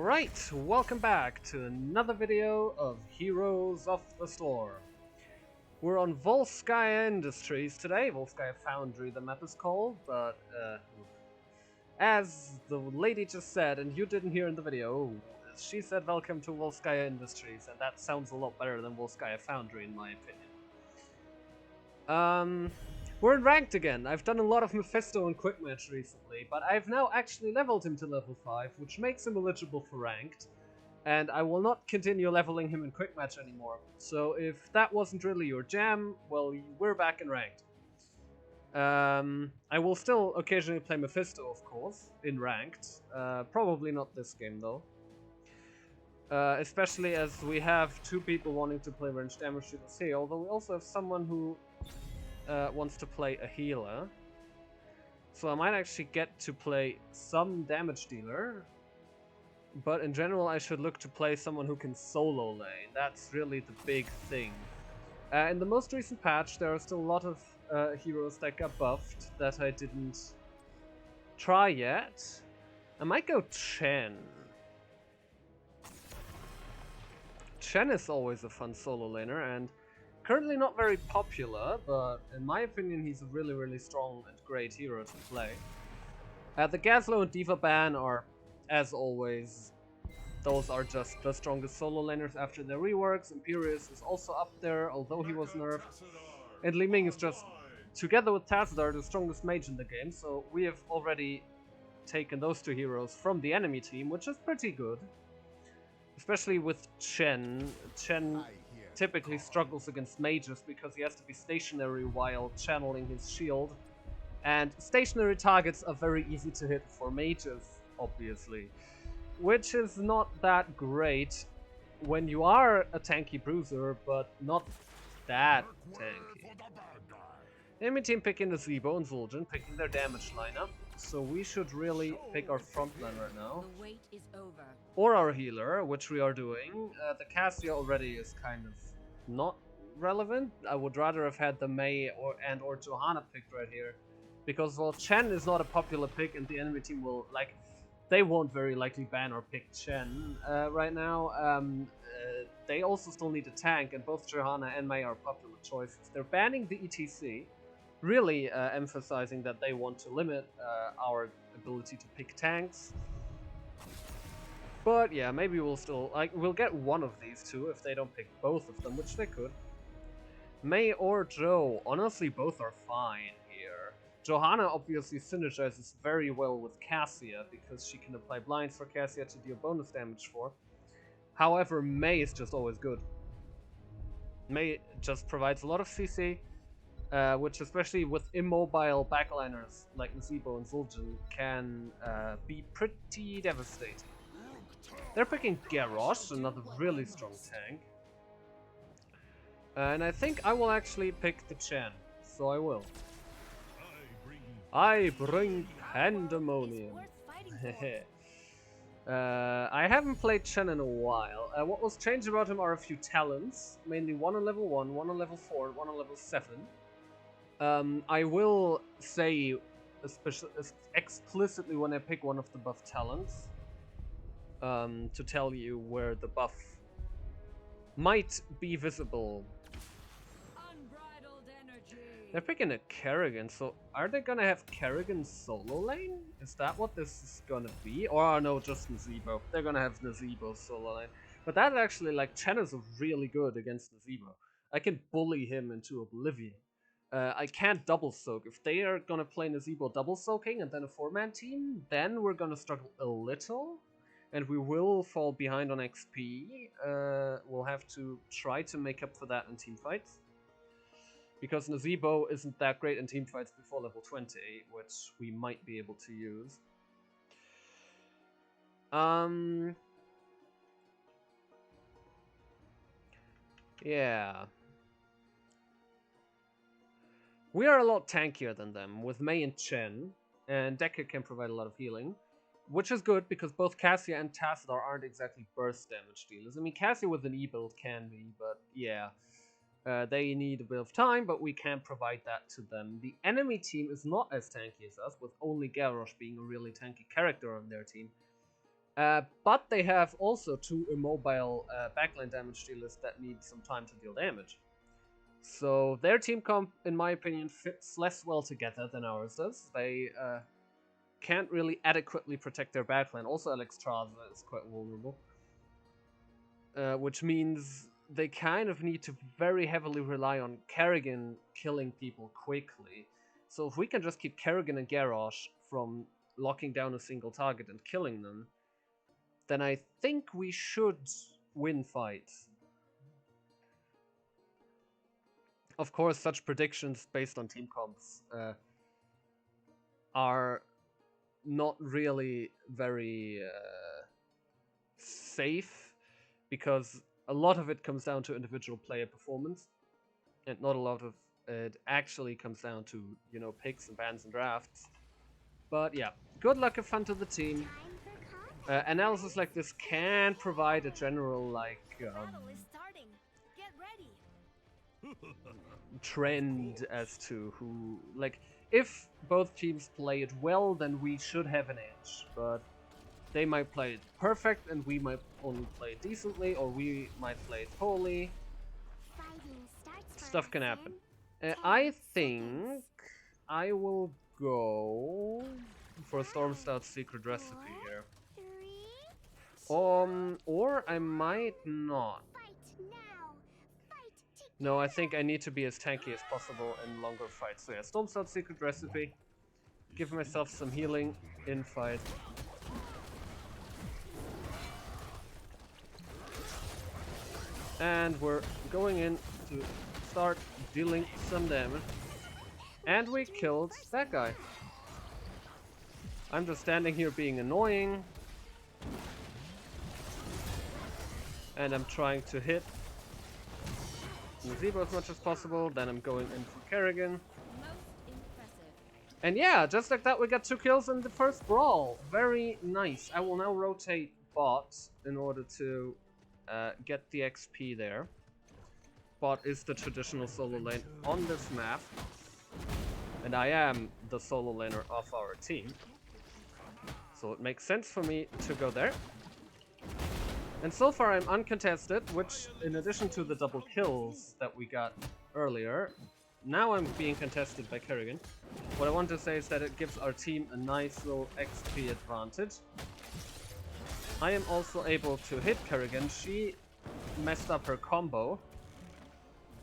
Alright, welcome back to another video of Heroes of the Storm. We're on Volskaya Industries today, Volskaya Foundry the map is called, but as the lady just said, and you didn't hear in the video, she said welcome to Volskaya Industries, and that sounds a lot better than Volskaya Foundry in my opinion. We're in ranked again. I've done a lot of Mephisto and Quick Match recently, but I've now actually leveled him to level 5, which makes him eligible for ranked, and I will not continue leveling him in Quick Match anymore. So if that wasn't really your jam, well, we're back in ranked. I will still occasionally play Mephisto, of course, in ranked. Probably not this game, though. Especially as we have two people wanting to play ranged damage dealers here, although we also have someone who wants to play a healer. So I might actually get to play some damage dealer, but in general I should look to play someone who can solo lane. That's really the big thing. In the most recent patch there are still a lot of heroes that got buffed that I didn't try yet. I might go Chen. Chen is always a fun solo laner, and currently not very popular, but in my opinion he's a really strong and great hero to play. The Gazlo and D.Va ban are, as always, those are just the strongest solo laners after their reworks. Imperius is also up there, although he was nerfed. And Li Ming is just, together with Tazadar, the strongest mage in the game, so we have already taken those two heroes from the enemy team, which is pretty good. Especially with Chen. Chen typically struggles against mages because he has to be stationary while channeling his shield. And stationary targets are very easy to hit for mages, obviously. Which is not that great when you are a tanky bruiser, but not that tanky. Enemy team picking the Zebo and Zul'jin, picking their damage lineup. So we should really pick our front line right now. The wait is over. Or our healer, which we are doing. The Cassia already is kind of not relevant. I would rather have had the Mei or Johanna picked right here. Because, well, Chen is not a popular pick and the enemy team will, like, they won't very likely ban or pick Chen right now. They also still need a tank, and both Johanna and Mei are popular choices. They're banning the ETC, really emphasizing that they want to limit our ability to pick tanks. But yeah, maybe we'll still, like, we'll get one of these two if they don't pick both of them, which they could. Mei or Joe, honestly both are fine here. Johanna obviously synergizes very well with Cassia because she can apply blinds for Cassia to deal bonus damage for. However, Mei is just always good. Mei just provides a lot of CC, which especially with immobile backliners like Zebo and Zul'jin can be pretty devastating. They're picking Garrosh, another really strong tank. And I think I will actually pick the Chen, so I will. I bring Pandamonium. I haven't played Chen in a while. What was changed about him are a few talents, mainly one on level 1, one on level 4, one on level 7. I will say explicitly when I pick one of the buff talents, to tell you where the buff might be visible. They're picking a Kerrigan, so are they gonna have Kerrigan solo lane? Is that what this is gonna be? Or no, just Nazebo. They're gonna have Nazebo solo lane. But that actually, like, Chen is really good against Nazebo. I can bully him into oblivion. I can't double soak. If they are gonna play Nazebo double soaking and then a 4-man team, then we're gonna struggle a little. And we will fall behind on XP. We'll have to try to make up for that in team fights. Because Nazebo isn't that great in team fights before level 20, which we might be able to use. Yeah. We are a lot tankier than them, with Mei and Chen, and Decker can provide a lot of healing. Which is good, because both Cassia and Tazadar aren't exactly burst damage dealers. I mean, Cassia with an E-build can be, but yeah. They need a bit of time, but we can provide that to them. The enemy team is not as tanky as us, with only Garrosh being a really tanky character on their team. But they have also 2 immobile backline damage dealers that need some time to deal damage. So their team comp, in my opinion, fits less well together than ours does. They can't really adequately protect their backline. Also, Alexstrasza is quite vulnerable. Which means they kind of need to very heavily rely on Kerrigan killing people quickly. So if we can just keep Kerrigan and Garrosh from locking down a single target and killing them, then I think we should win fights. Of course, such predictions based on team comps are not really very safe, because a lot of it comes down to individual player performance, and not a lot of it actually comes down to, you know, picks and bans and drafts. But yeah, good luck and fun to the team. Analysis like this can provide a general, like, trend as to who, like, if both teams play it well, then we should have an edge, but they might play it perfect and we might only play it decently, or we might play it poorly. Stuff can happen. I think I will go for Stormstout's secret recipe here. Or I might not. No, I think I need to be as tanky as possible in longer fights. So yeah, Stormstout's secret recipe. Give myself some healing in fight. And we're going in to start dealing some damage. And we killed that guy. I'm just standing here being annoying. And I'm trying to hit Nazebo as much as possible. Then I'm going in for Kerrigan. And yeah, just like that we got 2 kills in the first brawl. Very nice. I will now rotate bot in order to get the XP there. Bot is the traditional solo lane on this map. And I am the solo laner of our team. So it makes sense for me to go there. And so far I'm uncontested, which, in addition to the double kills that we got earlier, now I'm being contested by Kerrigan. What I want to say is that it gives our team a nice little XP advantage. I am also able to hit Kerrigan. She messed up her combo.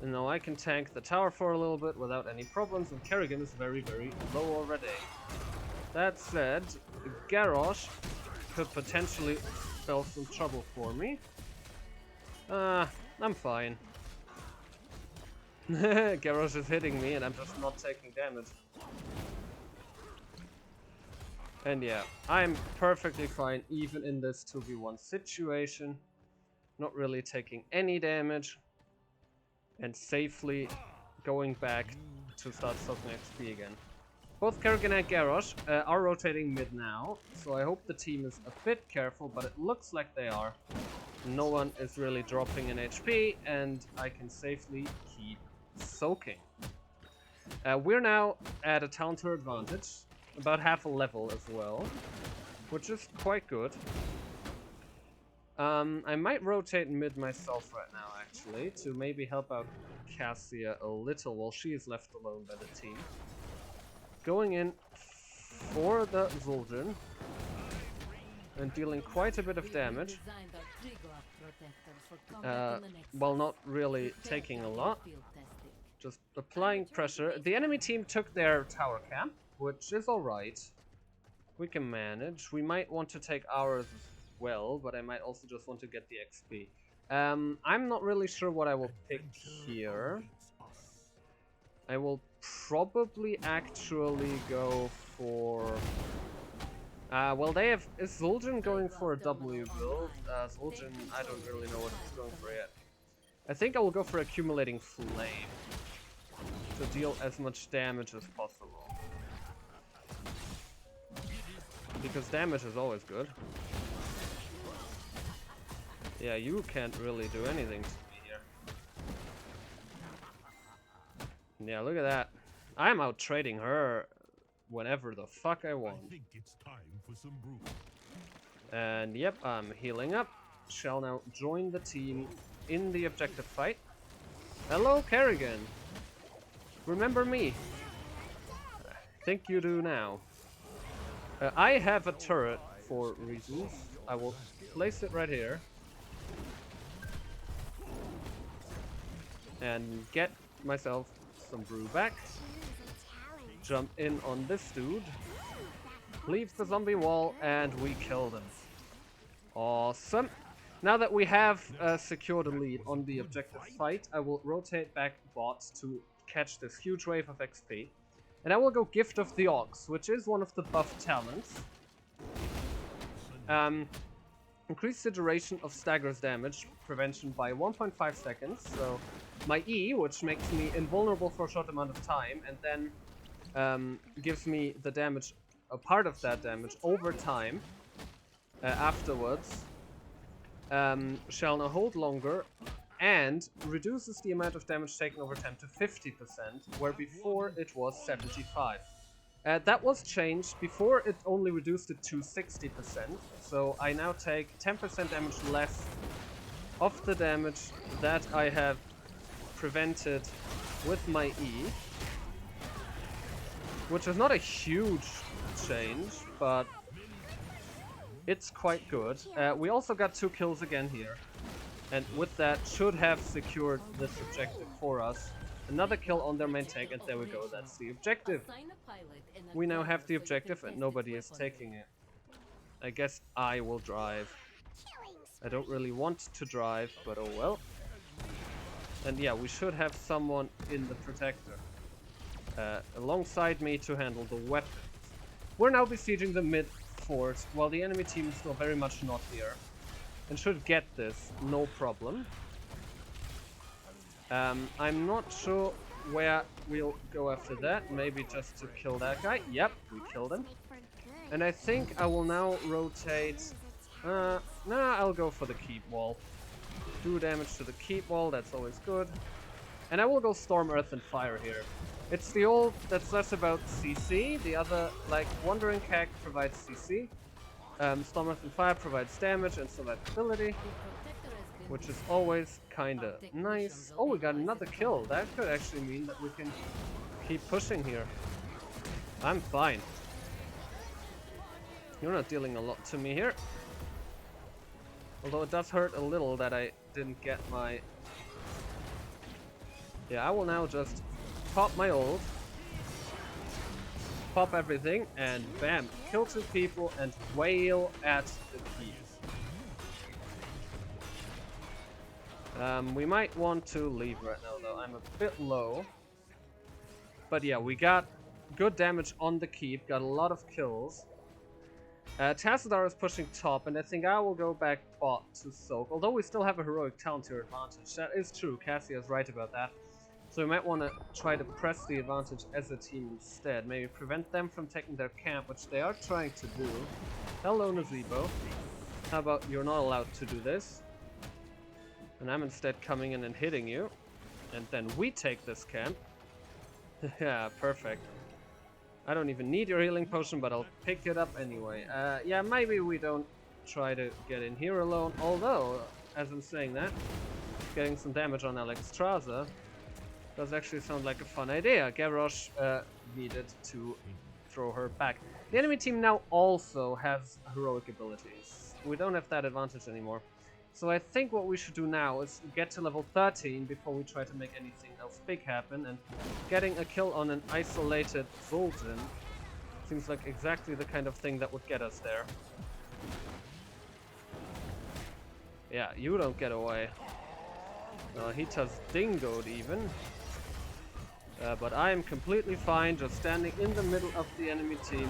And now I can tank the tower for a little bit without any problems, and Kerrigan is very, very low already. That said, Garrosh could potentially spell some trouble for me. I'm fine. Garrosh is hitting me and I'm just not taking damage. And yeah, I'm perfectly fine even in this 2v1 situation. Not really taking any damage. And safely going back to start soaking XP again. Both Kerrigan and Garrosh are rotating mid now, so I hope the team is a bit careful, but it looks like they are. No one is really dropping in HP, and I can safely keep soaking. We're now at a counter advantage, about half a level as well, which is quite good. I might rotate mid myself right now, actually, to maybe help out Cassia a little while she is left alone by the team. Going in for the Zul'jin and dealing quite a bit of damage, while not really taking a lot. Just applying pressure. The enemy team took their tower camp, which is alright. We can manage. We might want to take ours as well, but I might also just want to get the XP. I'm not really sure what I will pick here. I will probably actually go for... well, they have... Is Zul'jin going for a W build? Zul'jin, I don't really know what he's going for yet. I think I will go for Accumulating Flame to deal as much damage as possible. Because damage is always good. Yeah, you can't really do anything to me here. Yeah, look at that. I'm out trading her whenever the fuck I want. I think it's time for some brew. And yep, I'm healing up. Shall now join the team in the objective fight. Hello, Kerrigan. Remember me? Think you do now. I have a turret for reasons. I will place it right here. And get myself some brew back. Jump in on this dude. Leave the zombie wall, and we kill them. Awesome. Now that we have secured a lead on the objective fight, I will rotate back bot to catch this huge wave of XP. And I will go Gift of the Ox, which is one of the buff talents. Increase the duration of stagger's damage prevention by 1.5 seconds. So my E, which makes me invulnerable for a short amount of time, and then gives me the damage, a part of that damage over time afterwards, shall now hold longer and reduces the amount of damage taken over time to 50%, where before it was 75%. That was changed. Before it only reduced it to 60%, so I now take 10% damage less of the damage that I have prevented with my E, which is not a huge change, but it's quite good. We also got 2 kills again here, and with that should have secured this objective for us. Another kill on their main tank, and there we go, that's the objective. We now have the objective and nobody is taking it. I guess I will drive. I don't really want to drive, but oh well. And yeah, we should have someone in the protector alongside me to handle the weapons. We're now besieging the mid fort, while the enemy team is still very much not here, and should get this, no problem. I'm not sure where we'll go after that. Maybe just to kill that guy. Yep, we killed him. And I think I will now rotate... nah, I'll go for the keep wall. Do damage to the keep wall, that's always good. And I will go Storm, Earth, and Fire here. It's the old, that's less about CC. The other, like, Wandering Cack provides CC. Storm, Earth, and Fire provides damage and survivability, which is always kinda nice. Oh, we got another kill. That could actually mean that we can keep pushing here. I'm fine. You're not dealing a lot to me here. Although it does hurt a little that I didn't get my... Yeah, I will now just pop my ult. Pop everything, and bam, kill 2 people and wail at the keys. We might want to leave right now, though. I'm a bit low. But yeah, we got good damage on the keep, got a lot of kills. Tassadar is pushing top, and I think I will go back bot to soak. Although we still have a heroic talent tier advantage. That is true, Cassia is right about that. So we might want to try to press the advantage as a team instead. Maybe prevent them from taking their camp, which they are trying to do. Hello, Nazebo. How about you're not allowed to do this? And I'm instead coming in and hitting you. And then we take this camp. Yeah, perfect. I don't even need your healing potion, but I'll pick it up anyway. Yeah, maybe we don't try to get in here alone. Although, as I'm saying that, getting some damage on Alexstrasza does actually sound like a fun idea. Garrosh needed to throw her back. The enemy team now also has heroic abilities. We don't have that advantage anymore. So I think what we should do now is get to level 13 before we try to make anything else big happen, and getting a kill on an isolated Zoltan seems like exactly the kind of thing that would get us there. Yeah, you don't get away. Hita's dingoed even. But I am completely fine just standing in the middle of the enemy team,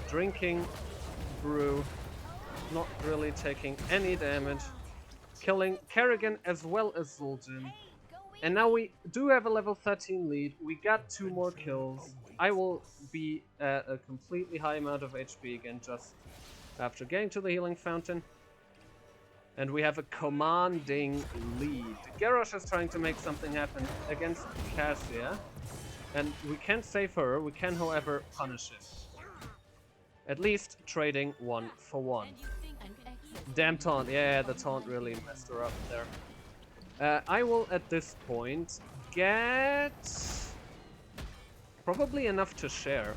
drinking brew, not really taking any damage. Killing Kerrigan as well as Zoltan. And now we do have a level 13 lead. We got 2 more kills. I will be at a completely high amount of HP again just after getting to the healing fountain. And we have a commanding lead. Garrosh is trying to make something happen against Cassia. And we can't save her. We can, however, punish it. At least trading 1 for 1. Damn taunt. Yeah, the taunt really messed her up there. I will, at this point, get probably enough to share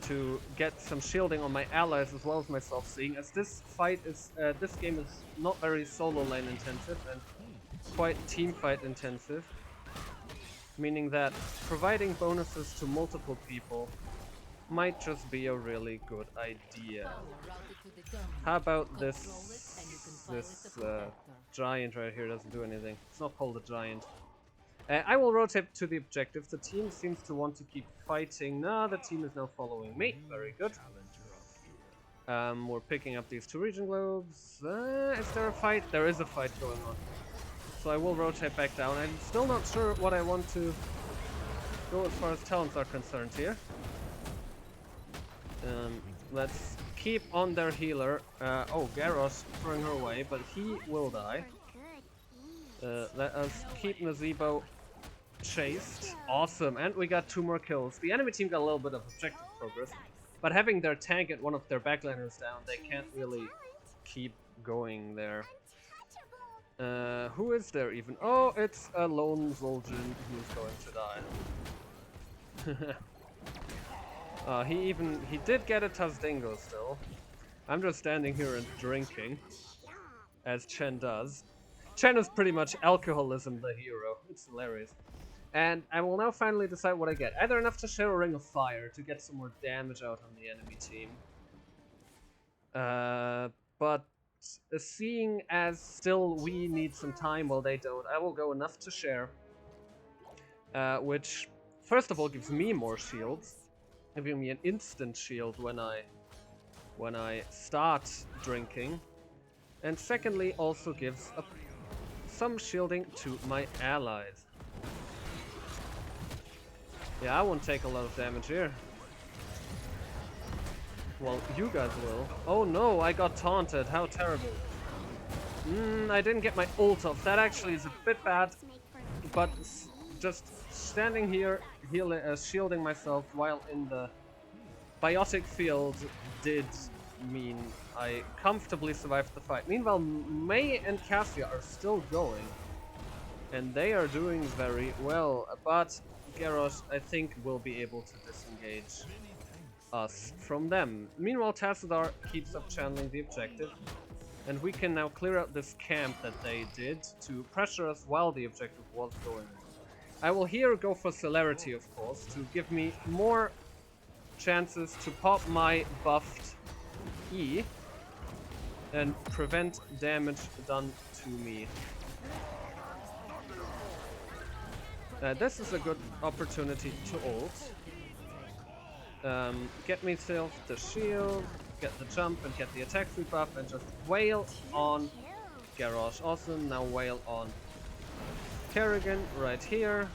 to get some shielding on my allies as well as myself, seeing as this fight is this game is not very solo lane intensive and quite team fight intensive, meaning that providing bonuses to multiple people might just be a really good idea. How about this giant right here doesn't do anything. It's not called a giant. I will rotate to the objective. The team seems to want to keep fighting. No, the team is now following me. Very good. We're picking up these 2 region globes. Is there a fight? There is a fight going on. So I will rotate back down. I'm still not sure what I want to go as far as talents are concerned here. Let's keep on their healer. Oh, Garrosh throwing her away, but he will die. Let us keep Nazeebo chased. Awesome, and we got 2 more kills. The enemy team got a little bit of objective progress, but having their tank and one of their backliners down, they can't really keep going there. Who is there even? Oh, it's a lone Zul'jin who's going to die. He did get a Tazdingo still. I'm just standing here and drinking, as Chen does. Chen is pretty much alcoholism the hero. It's hilarious. And I will now finally decide what I get. Either enough to share a Ring of Fire to get some more damage out on the enemy team. But seeing as still we need some time while they don't, I will go enough to share. Which, first of all, gives me more shields. Giving me an instant shield when I start drinking. And secondly, also gives some shielding to my allies. Yeah, I won't take a lot of damage here. Well, you guys will. Oh no, I got taunted. How terrible. I didn't get my ult off. That actually is a bit bad. But just standing here, shielding myself while in the biotic field did mean I comfortably survived the fight. Meanwhile, Mei and Cassia are still going. And they are doing very well. But Garrosh, I think, will be able to disengage us from them. Meanwhile, Tassadar keeps up channeling the objective. And we can now clear out this camp that they did to pressure us while the objective was going on. I will here go for celerity, of course, to give me more chances to pop my buffed E and prevent damage done to me. This is a good opportunity to ult. Get myself the shield, get the jump and get the attack speed buff and just wail on Garrosh. Awesome, now wail on Kerrigan right here.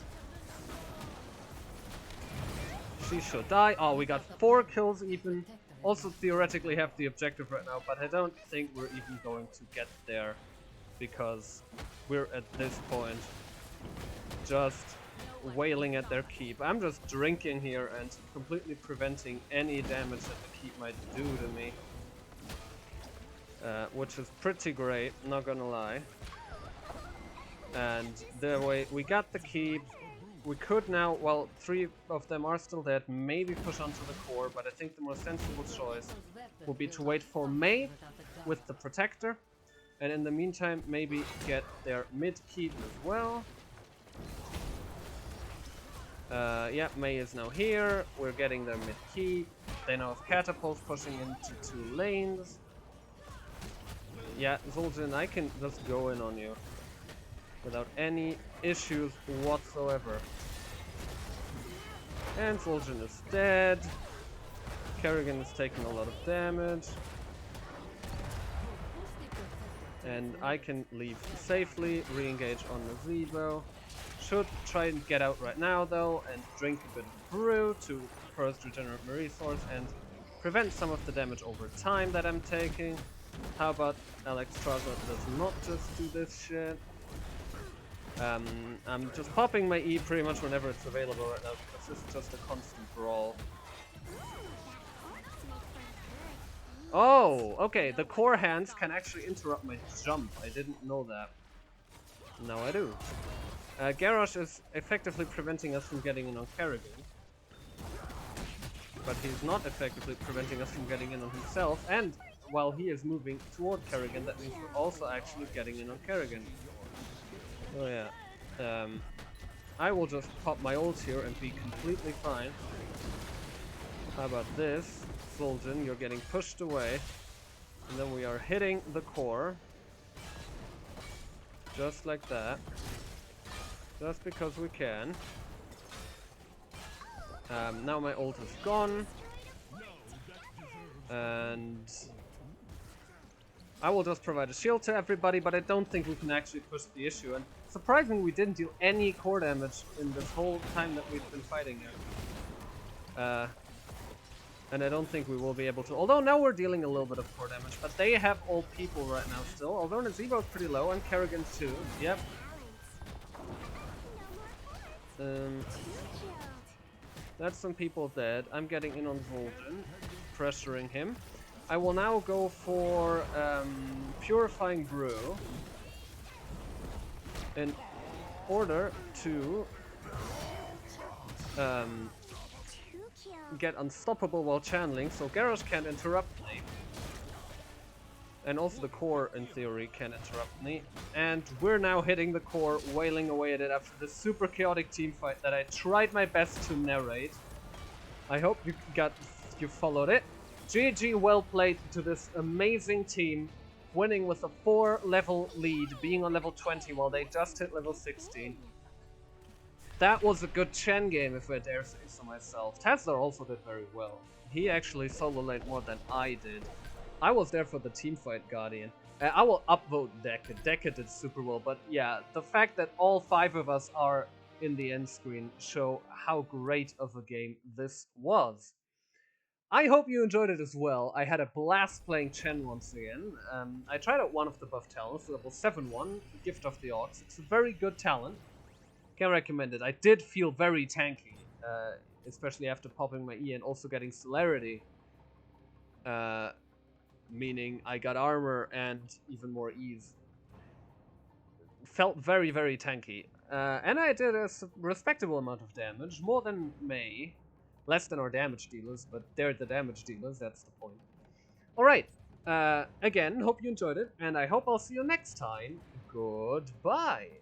She should die. Oh, we got 4 kills even. Also theoretically have the objective right now, but I don't think we're even going to get there because we're at this point just wailing at their keep. I'm just drinking here and completely preventing any damage that the keep might do to me. Which is pretty great, not gonna lie. And the way we got the keep, we could now, well, 3 of them are still dead, maybe push onto the core, but I think the more sensible choice will be to wait for Mei with the protector, and in the meantime maybe get their mid keep as well. Yeah, Mei is now here, we're getting their mid keep, they now have catapults pushing into 2 lanes. Yeah, Zul'jin, I can just go in on you without any issues whatsoever. And Zul'jin is dead. Kerrigan is taking a lot of damage. And I can leave safely, re-engage on Nazeebo. Should try and get out right now though, and drink a bit of brew to first regenerate my resource and prevent some of the damage over time that I'm taking. How about Alex Strasser does not just do this shit? I'm just popping my E pretty much whenever it's available right now because this is just a constant brawl. Oh, okay, the core hands can actually interrupt my jump. I didn't know that. Now I do. Garrosh is effectively preventing us from getting in on Kerrigan. But he's not effectively preventing us from getting in on himself, and while he is moving toward Kerrigan, that means we're also actually getting in on Kerrigan. Oh yeah. I will just pop my ult here and be completely fine. How about this? Zul'jin, you're getting pushed away. And then we are hitting the core. Just like that. Just because we can. Now my ult is gone. And I will just provide a shield to everybody, but I don't think we can actually push the issue. And surprisingly, we didn't deal any core damage in this whole time that we've been fighting here. And I don't think we will be able to. Although now we're dealing a little bit of core damage, but they have all people right now still. Although Nazeebo is pretty low, and Kerrigan too. Yep. That's some people dead. I'm getting in on Zul'jin, pressuring him. I will now go for Purifying Brew in order to get unstoppable while channeling, so Garrosh can't interrupt me. And also the core, in theory, can interrupt me. And we're now hitting the core, wailing away at it after this super chaotic team fight that I tried my best to narrate. I hope you followed it. GG, well played to this amazing team, winning with a 4-level lead, being on level 20 while they just hit level 16. That was a good Chen game, if I dare say so myself. Tazler also did very well. He actually solo laned more than I did. I was there for the teamfight, Guardian. I will upvote Deka. Deka did super well, but yeah, the fact that all 5 of us are in the end screen show how great of a game this was. I hope you enjoyed it as well. I had a blast playing Chen once again. I tried out one of the buff talents, level 7-1, Gift of the Ox. It's a very good talent. Can recommend it. I did feel very tanky, especially after popping my E and also getting celerity. Meaning I got armor and even more ease. Felt very, very tanky. And I did a respectable amount of damage, more than Mei. Less than our damage dealers, but they're the damage dealers, that's the point. Alright, again, hope you enjoyed it, and I hope I'll see you next time. Goodbye!